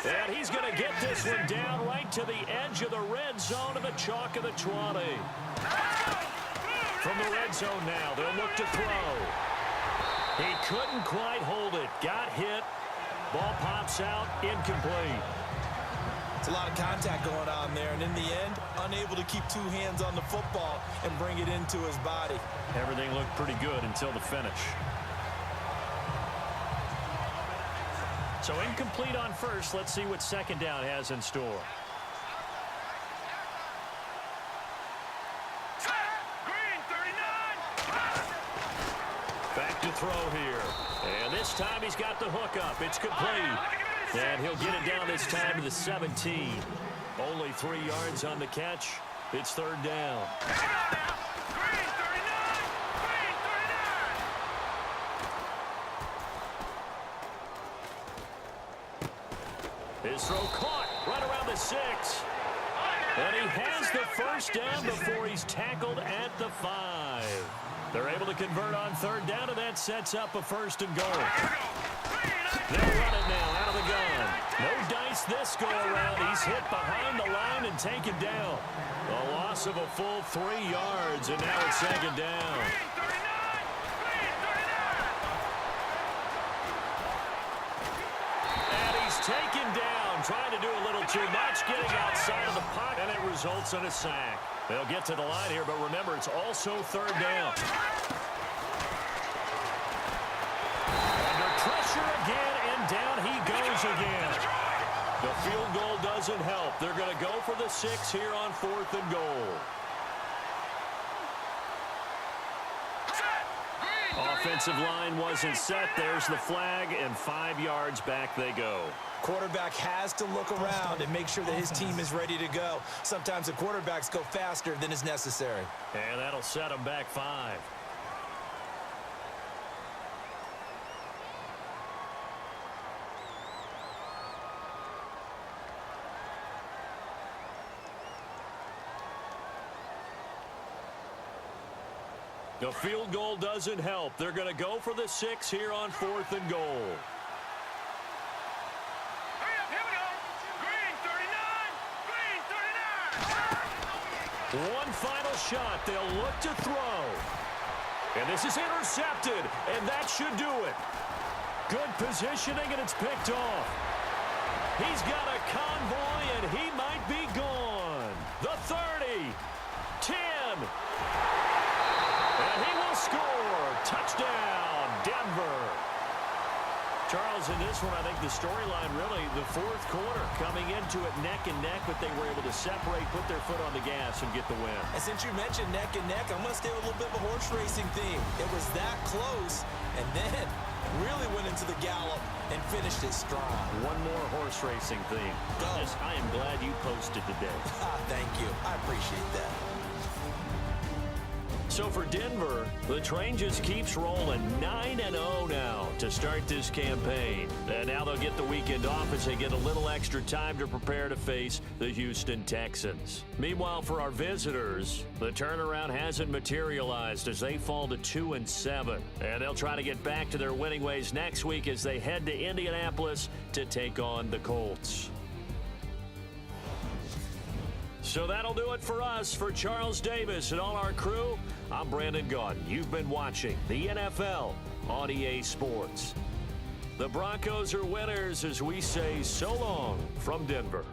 And he's going to get this one down right to the edge of the red zone of the chalk of the 20. From the red zone now, they'll look to throw. He couldn't quite hold it. Got hit. Ball pops out. Incomplete. It's a lot of contact going on there, and in the end, unable to keep two hands on the football and bring it into his body. Everything looked pretty good until the finish. So incomplete on first. Let's see what second down has in store. Back to throw here. And this time he's got the hook up. It's complete. And he'll get it down this time to the 17. Only 3 yards on the catch. It's third down. His throw caught right around the 6. And he has the first down before he's tackled at the 5. They're able to convert on third down, and that sets up a first and goal. They'll run it now out of the gun. No dice this go-around. He's hit behind the line and taken down. A loss of a full 3 yards, and now it's second down. And he's taken down, trying to do a little too much, getting outside of the pocket, and it results in a sack. They'll get to the line here, but remember, it's also third down. Under pressure again, and down he goes again. The field goal doesn't help. They're going to go for the 6 here on 4th and goal. Offensive line wasn't set. There's the flag, and 5 yards back they go. Quarterback has to look around and make sure that his team is ready to go. Sometimes the quarterbacks go faster than is necessary. And that'll set them back 5. The field goal doesn't help. They're going to go for the 6 here on 4th and goal. One final shot. They'll look to throw. And this is intercepted, and that should do it. Good positioning, and it's picked off. He's got a convoy, and he might be gone. The 30, 10, and he will score. Touchdown, Denver. Charles, in this one, I think the storyline really, the fourth quarter, coming into it neck and neck, but they were able to separate, put their foot on the gas, and get the win. And since you mentioned neck and neck, I'm going to stay with a little bit of a horse racing theme. It was that close, and then really went into the gallop and finished it strong. One more horse racing theme. Go. I am glad you posted today. Thank you. I appreciate that. So for Denver, the train just keeps rolling. 9-0 now to start this campaign. And now they'll get the weekend off as they get a little extra time to prepare to face the Houston Texans. Meanwhile, for our visitors, the turnaround hasn't materialized as they fall to 2-7. And they'll try to get back to their winning ways next week as they head to Indianapolis to take on the Colts. So that'll do it for us. For Charles Davis and all our crew, I'm Brandon Gaudin. You've been watching the NFL on EA Sports. The Broncos are winners as we say so long from Denver.